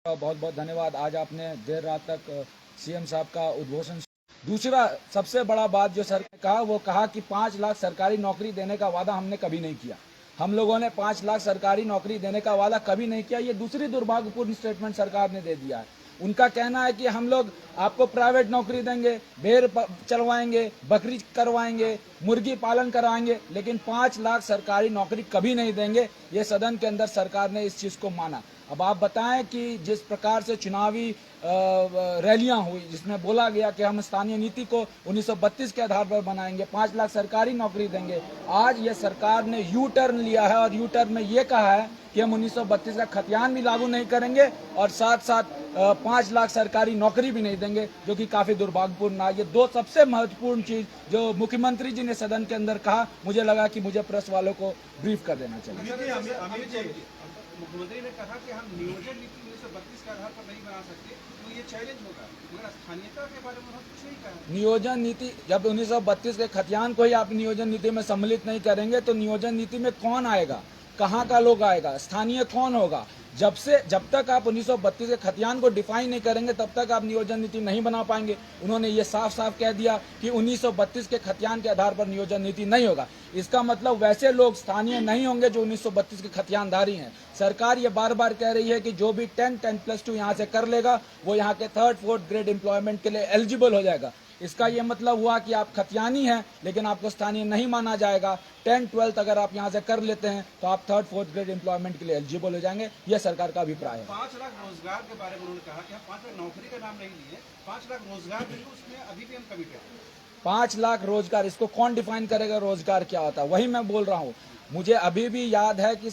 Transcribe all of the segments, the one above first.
बहुत बहुत धन्यवाद। आज आपने देर रात तक सीएम साहब का उद्घोषण। दूसरा सबसे बड़ा बात जो सर ने कहा वो कहा कि 5 लाख सरकारी नौकरी देने का वादा हमने कभी नहीं किया। हम लोगों ने 5 लाख सरकारी नौकरी देने का वादा कभी नहीं किया। ये दूसरी दुर्भाग्यपूर्ण स्टेटमेंट सरकार ने दे दिया है। उनका कहना है कि हम लोग आपको प्राइवेट नौकरी देंगे, भेड़ चलवाएंगे, बकरी करवाएंगे, मुर्गी पालन कराएंगे, लेकिन 5 लाख सरकारी नौकरी कभी नहीं देंगे। ये सदन के अंदर सरकार ने इस चीज को माना। अब आप बताएं कि जिस प्रकार से चुनावी रैलियां हुई जिसमें बोला गया कि हम स्थानीय नीति को 1932 के आधार पर बनाएंगे, 5 लाख सरकारी नौकरी देंगे, आज ये सरकार ने यू टर्न लिया है और यू टर्न में ये कहा है कि हम 1932 का खतियान भी लागू नहीं करेंगे और साथ साथ 5 लाख सरकारी नौकरी भी नहीं देंगे, जो कि काफी दुर्भाग्यपूर्ण है। ये दो सबसे महत्वपूर्ण चीज जो मुख्यमंत्री जी ने सदन के अंदर कहा, मुझे लगा कि मुझे प्रेस वालों को ब्रीफ कर देना चाहिए। मुख्यमंत्री ने कहा कि हम नियोजन नीति 1932 के आधार पर नहीं बना सकते, तो ये चैलेंज होगा, मगर स्थानीयता के बारे में कुछ नहीं कहा। नियोजन नीति जब 1932 के खतियान को ही आप नियोजन नीति में सम्मिलित नहीं करेंगे तो नियोजन नीति में कौन आएगा, कहाँ का लोग आएगा, स्थानीय कौन होगा? जब तक आप 1932 के खतियान को डिफाइन नहीं करेंगे तब तक आप नियोजन नीति नहीं बना पाएंगे। उन्होंने ये साफ साफ कह दिया कि 1932 के खतियान के आधार पर नियोजन नीति नहीं होगा। इसका मतलब वैसे लोग स्थानीय नहीं होंगे जो 1932 के खतियानधारी हैं। सरकार ये बार बार कह रही है कि जो भी 10+2 यहाँ से कर लेगा वो यहाँ के 3rd 4th ग्रेड एम्प्लॉयमेंट के लिए एलिजिबल हो जाएगा। इसका ये मतलब हुआ कि आप खतियानी हैं लेकिन आपको स्थानीय नहीं माना जाएगा। 10th 12th अगर आप यहाँ से कर लेते हैं तो आप 3rd 4th ग्रेड एम्प्लॉयमेंट के लिए एलिजिबल हो जाएंगे। यह सरकार का अभिप्राय है। 5 लाख रोजगार के बारे में उन्होंने कहा कि हम 5 लाख नौकरी का नाम नहीं लिए, 5 लाख रोजगार देंगे, उसमें अभी भी हम कमिटेड। 5 लाख रोजगार, इसको कौन डिफाइन करेगा रोजगार क्या होता है? वही मैं बोल रहा हूँ। मुझे अभी भी याद है कि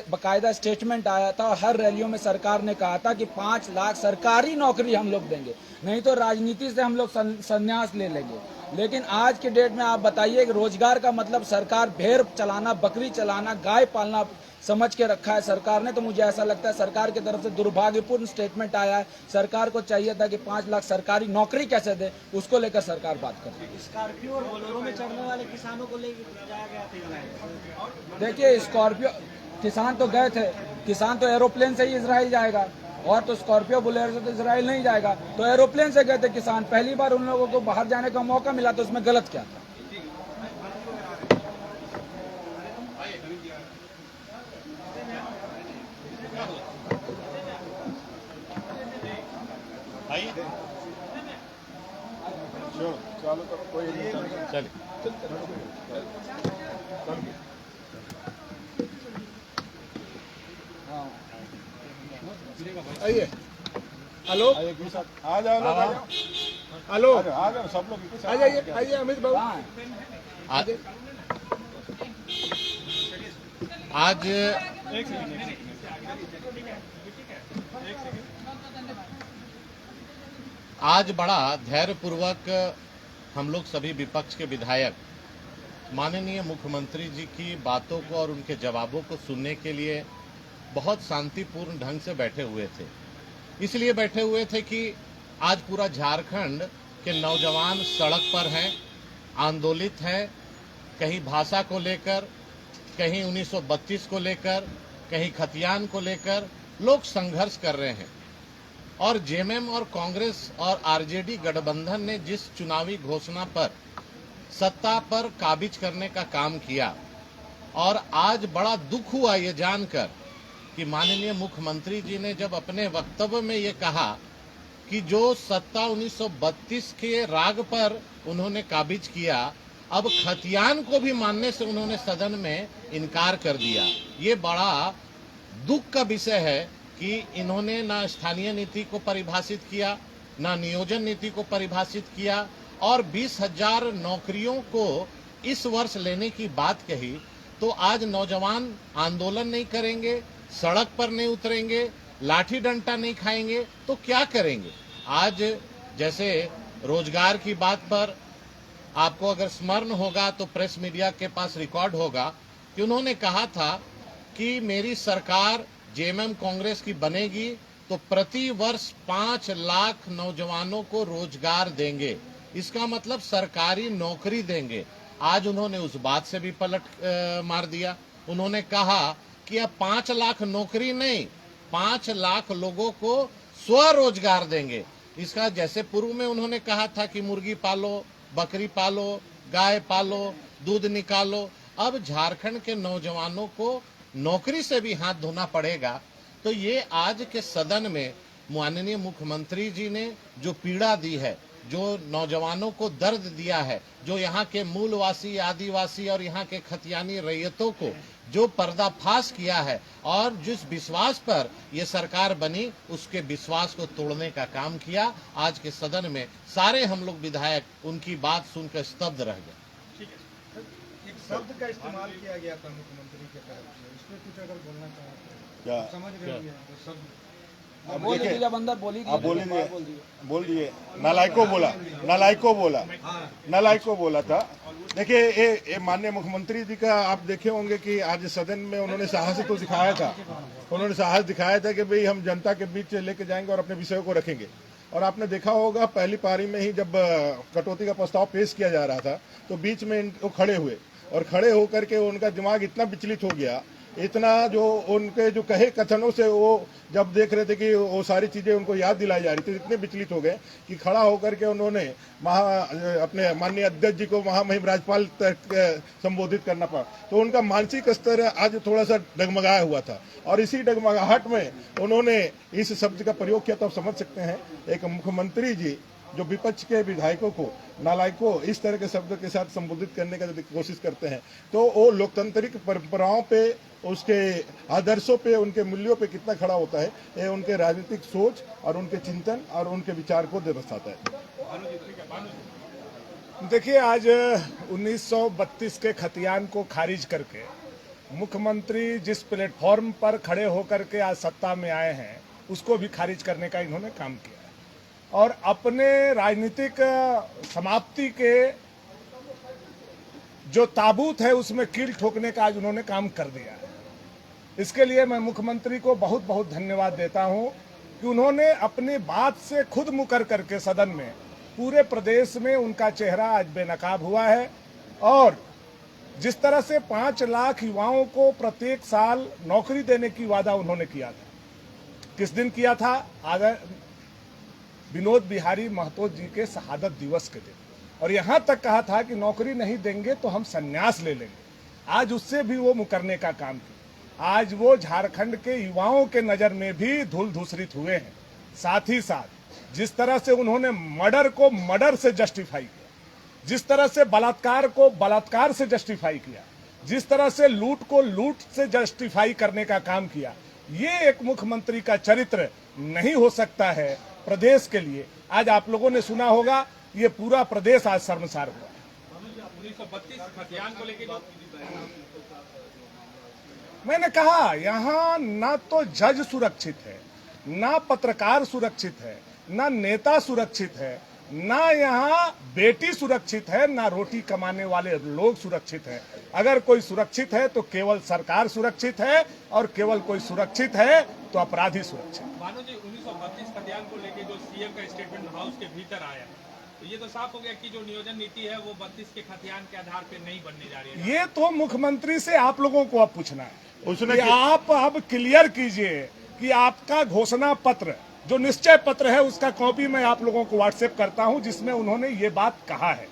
बकायदा स्टेटमेंट आया था और हर रैलियों में सरकार ने कहा था कि 5 लाख सरकारी नौकरी हम लोग देंगे, नहीं तो राजनीति से हम लोग संन्यास ले लेंगे। लेकिन आज के डेट में आप बताइए कि रोजगार का मतलब सरकार भेड़ चलाना, बकरी चलाना, गाय पालना समझ के रखा है सरकार ने। तो मुझे ऐसा लगता है सरकार की तरफ से दुर्भाग्यपूर्ण स्टेटमेंट आया है। सरकार को चाहिए था कि 5 लाख सरकारी नौकरी कैसे दे, उसको लेकर सरकार बात करे। स्कॉर्पियो और बोलेरो में चढ़ने वाले किसानों को लेकर जाया गया था। देखिए, स्कॉर्पियो किसान तो गए थे, किसान तो एरोप्लेन से ही इजराइल जाएगा, और तो स्कॉर्पियो बोलेरो से तो इजराइल नहीं जाएगा। तो एरोप्लेन से गए थे किसान, पहली बार उन लोगों को बाहर जाने का मौका मिला, तो उसमें गलत क्या था? चलो तो कोई नहीं, चल आइए। हेलो, आ जाओ लोग, आ जाओ। हेलो, आ जाओ सब लोग, आ जाइए, आइए अमित बाबू। आज आज बड़ा धैर्यपूर्वक हम लोग सभी विपक्ष के विधायक माननीय मुख्यमंत्री जी की बातों को और उनके जवाबों को सुनने के लिए बहुत शांतिपूर्ण ढंग से बैठे हुए थे। इसलिए बैठे हुए थे कि आज पूरा झारखंड के नौजवान सड़क पर हैं, आंदोलित हैं, कहीं भाषा को लेकर, कहीं 1932 को लेकर, कहीं खतियान को लेकर लोग संघर्ष कर रहे हैं। और जेएमएम और कांग्रेस और आरजेडी गठबंधन ने जिस चुनावी घोषणा पर सत्ता पर काबिज करने का काम किया, और आज बड़ा दुख हुआ ये जानकर कि माननीय मुख्यमंत्री जी ने जब अपने वक्तव्य में ये कहा कि जो सत्ता 1932 के राग पर उन्होंने काबिज किया, अब खतियान को भी मानने से उन्होंने सदन में इनकार कर दिया। ये बड़ा दुख का विषय है कि इन्होंने ना स्थानीय नीति को परिभाषित किया, ना नियोजन नीति को परिभाषित किया, और 20,000 नौकरियों को इस वर्ष लेने की बात कही। तो आज नौजवान आंदोलन नहीं करेंगे, सड़क पर नहीं उतरेंगे, लाठी डंडा नहीं खाएंगे तो क्या करेंगे? आज जैसे रोजगार की बात पर आपको अगर स्मरण होगा तो प्रेस मीडिया के पास रिकॉर्ड होगा कि उन्होंने कहा था कि मेरी सरकार जेएमएम कांग्रेस की बनेगी तो प्रति वर्ष 5 लाख नौजवानों को रोजगार देंगे, इसका मतलब सरकारी नौकरी देंगे। आज उन्होंने उस बात से भी पलट मार दिया। उन्होंने कहा कि अब 5 लाख नौकरी नहीं, 5 लाख लोगों को स्वरोजगार देंगे। इसका जैसे पूर्व में उन्होंने कहा था कि मुर्गी पालो, बकरी पालो, गाय पालो, दूध निकालो, अब झारखंड के नौजवानों को नौकरी से भी हाथ धोना पड़ेगा। तो ये आज के सदन में माननीय मुख्यमंत्री जी ने जो पीड़ा दी है, जो नौजवानों को दर्द दिया है, जो यहाँ के मूलवासी, आदिवासी और यहाँ के खतियानी रैयतों को जो पर्दाफाश किया है और जिस विश्वास पर ये सरकार बनी, उसके विश्वास को तोड़ने का काम किया। आज के सदन में सारे हम लोग विधायक उनकी बात सुनकर स्तब्ध रह गए। एक शब्द का इस्तेमाल किया गया था मुख्यमंत्री के तरफ से, इस पर कुछ अगर बोलना चाहते हैं समझ रहे हैं तो शब्द बोल दीजिए, जब अंदर बोली आप बोल दिए नालायको बोला था। देखिए ये माननीय मुख्यमंत्री जी का आप देखे होंगे कि आज सदन में उन्होंने साहस तो दिखाया था। उन्होंने साहस दिखाया था कि भाई हम जनता के बीच लेके जाएंगे और अपने विषयों को रखेंगे। और आपने देखा होगा पहली पारी में ही जब कटौती का प्रस्ताव पेश किया जा रहा था तो बीच में वो खड़े हुए और खड़े होकर के उनका दिमाग इतना विचलित हो गया, इतना जो उनके जो कहे कथनों से वो जब देख रहे थे कि वो सारी चीजें उनको याद दिलाई जा रही थी, इतने विचलित हो गए कि खड़ा होकर के उन्होंने अपने माननीय अध्यक्ष जी को महामहिम राज्यपाल तक संबोधित करना पड़ा। तो उनका मानसिक स्तर आज थोड़ा सा डगमगाया हुआ था और इसी डगमगाहट में उन्होंने इस शब्द का प्रयोग किया। तो आप समझ सकते हैं एक मुख्यमंत्री जी जो विपक्ष के विधायकों को नालायकों इस तरह के शब्द के साथ संबोधित करने का कोशिश करते हैं, तो वो लोकतांत्रिक परंपराओं पे, उसके आदर्शों पे, उनके मूल्यों पे कितना खड़ा होता है, ये उनके राजनीतिक सोच और उनके चिंतन और उनके विचार को दर्शाता है। देखिए, आज 1932 के खतियान को खारिज करके मुख्यमंत्री जिस प्लेटफॉर्म पर खड़े होकर के आज सत्ता में आए हैं, उसको भी खारिज करने का इन्होंने काम किया और अपने राजनीतिक समाप्ति के जो ताबूत है उसमें कील ठोकने का आज उन्होंने काम कर दिया है। इसके लिए मैं मुख्यमंत्री को बहुत बहुत धन्यवाद देता हूं कि उन्होंने अपनी बात से खुद मुकर करके सदन में पूरे प्रदेश में उनका चेहरा आज बेनकाब हुआ है। और जिस तरह से 5 लाख युवाओं को प्रत्येक साल नौकरी देने की वादा उन्होंने किया था, किस दिन किया था? विनोद बिहारी महतो जी के शहादत दिवस के दिन, और यहां तक कहा था कि नौकरी नहीं देंगे तो हम संन्यास ले लेंगे। आज उससे भी वो मुकरने का काम किया। आज वो झारखंड के युवाओं के नजर में भी धूल धूसरित हुए हैं। साथ ही साथ जिस तरह से उन्होंने मर्डर को मर्डर से जस्टिफाई किया, जिस तरह से बलात्कार को बलात्कार से जस्टिफाई किया, जिस तरह से लूट को लूट से जस्टिफाई करने का काम किया, ये एक मुख्यमंत्री का चरित्र नहीं हो सकता है प्रदेश के लिए। आज आप लोगों ने सुना होगा, ये पूरा प्रदेश आज शर्मसार हुआ। 1932 खतियान को लेकर मैंने कहा, यहाँ ना तो जज सुरक्षित है, ना पत्रकार सुरक्षित है, ना नेता सुरक्षित है, ना यहाँ बेटी सुरक्षित है, ना रोटी कमाने वाले लोग सुरक्षित है। अगर कोई सुरक्षित है तो केवल सरकार सुरक्षित है और केवल कोई सुरक्षित है तो अपराधी सुरक्षित। भानु जी, 1932 खतियान को लेके जो सीएम का स्टेटमेंट हाउस के भीतर आया, तो ये तो साफ हो गया कि जो नियोजन नीति है वो 32 के खतियान के आधार पे नहीं बनने जा रही है। ये तो मुख्यमंत्री से आप लोगों को अब पूछना है। उसने आप अब क्लियर कीजिए कि आपका घोषणा पत्र जो निश्चय पत्र है उसका कॉपी मैं आप लोगों को व्हाट्सएप करता हूं, जिसमें उन्होंने ये बात कहा है,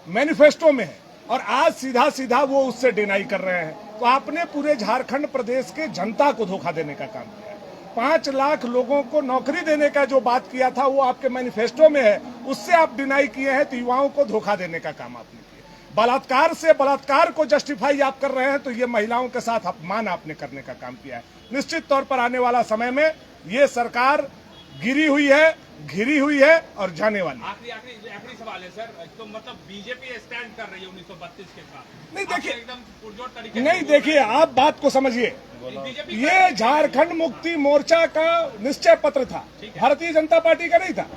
मैनिफेस्टो में है, और आज सीधा सीधा वो उससे डिनाई कर रहे हैं। तो आपने पूरे झारखंड प्रदेश के जनता को धोखा देने का काम किया है। 5 लाख लोगों को नौकरी देने का जो बात किया था वो आपके मैनिफेस्टो में है, उससे आप डिनाई किए हैं। तो युवाओं को धोखा देने का काम आपने किया। बलात्कार से बलात्कार को जस्टिफाई आप कर रहे हैं, तो ये महिलाओं के साथ अपमान आपने करने का काम किया है। निश्चित तौर पर आने वाला समय में ये सरकार गिरी हुई है, घिरी हुई है और जाने वाली। आखिरी सवाल है सर, तो मतलब बीजेपी स्टैंड कर रही है 1932 के साथ? नहीं देखिए, एकदम पुरजोर तरीके नहीं देखिए, आप बात को समझिए। ये झारखंड मुक्ति मोर्चा का निश्चय पत्र था, भारतीय जनता पार्टी का नहीं था।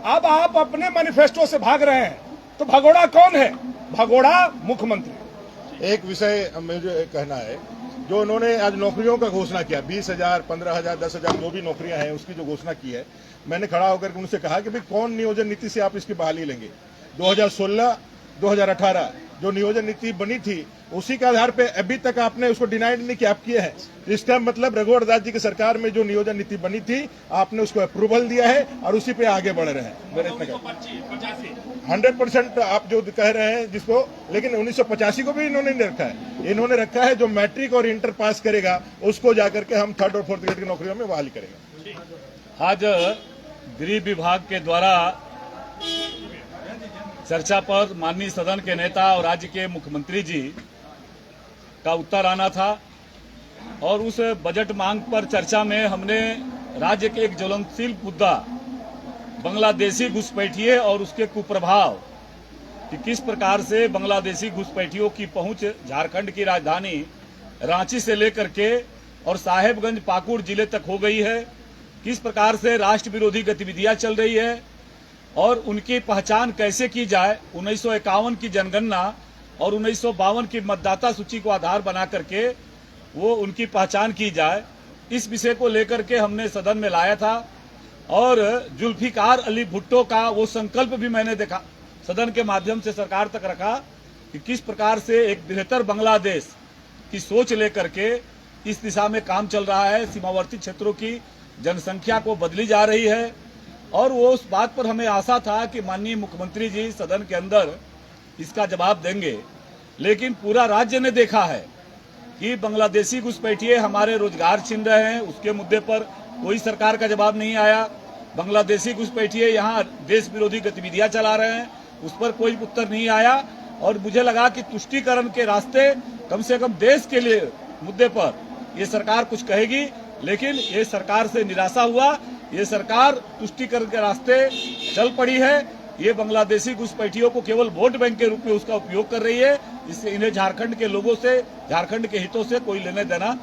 अब आप अपने मैनिफेस्टो से भाग रहे हैं, तो भगोड़ा कौन है? भगोड़ा मुख्यमंत्री। एक विषय मुझे कहना है, जो उन्होंने आज नौकरियों का घोषणा किया, 20,000, 15,000, 10,000 जो भी नौकरियां हैं उसकी जो घोषणा की है, मैंने खड़ा होकर उनसे कहा कि भाई कौन नियोजन नीति से आप इसकी बहाली लेंगे? 2016, 2018, जो नियोजन नीति बनी थी उसी के आधार पे अभी तक आपने उसको डिनाइड नहीं किया, आप किए हैं। इसका मतलब रघुवर दास जी की सरकार में जो नियोजन नीति बनी थी आपने उसको अप्रूवल दिया है और उसी पे आगे बढ़ रहे हैं। मेरे 100% आप जो कह रहे हैं जिसको, लेकिन 1985 को भी इन्होंने नहीं रखा है। इन्होंने रखा है जो मैट्रिक और इंटर पास करेगा उसको जाकर के हम 3rd और 4th ग्रेड की नौकरियों में बहाली करेंगे। आज गृह विभाग के द्वारा चर्चा पर माननीय सदन के नेता और राज्य के मुख्यमंत्री जी का उत्तर आना था और उस बजट मांग पर चर्चा में हमने राज्य के एक ज्वलंतशील मुद्दा बांग्लादेशी घुसपैठिए और उसके कुप्रभाव कि किस प्रकार से बांग्लादेशी घुसपैठियों की पहुंच झारखंड की राजधानी रांची से लेकर के और साहेबगंज पाकुड़ जिले तक हो गई है, किस प्रकार से राष्ट्र विरोधी गतिविधियां चल रही है और उनकी पहचान कैसे की जाए। 1951 की जनगणना और 1952 की मतदाता सूची को आधार बना करके वो उनकी पहचान की जाए, इस विषय को लेकर के हमने सदन में लाया था। और जुल्फिकार अली भुट्टो का वो संकल्प भी मैंने देखा सदन के माध्यम से सरकार तक रखा कि किस प्रकार से एक बेहतर बांग्लादेश की सोच लेकर के इस दिशा में काम चल रहा है। सीमावर्ती क्षेत्रों की जनसंख्या को बदली जा रही है और वो उस बात पर हमें आशा था कि माननीय मुख्यमंत्री जी सदन के अंदर इसका जवाब देंगे, लेकिन पूरा राज्य ने देखा है कि बांग्लादेशी घुसपैठिए हमारे रोजगार छीन रहे हैं, उसके मुद्दे पर कोई सरकार का जवाब नहीं आया। बांग्लादेशी घुसपैठिए यहाँ देश विरोधी गतिविधियां चला रहे हैं, उस पर कोई उत्तर नहीं आया। और मुझे लगा कि तुष्टीकरण के रास्ते कम से कम देश के लिए मुद्दे पर ये सरकार कुछ कहेगी, लेकिन ये सरकार से निराशा हुआ। ये सरकार तुष्टीकरण के रास्ते चल पड़ी है। ये बांग्लादेशी घुसपैठियों को केवल वोट बैंक के रूप में उसका उपयोग कर रही है। इससे इन्हें झारखंड के लोगों से, झारखंड के हितों से कोई लेने देना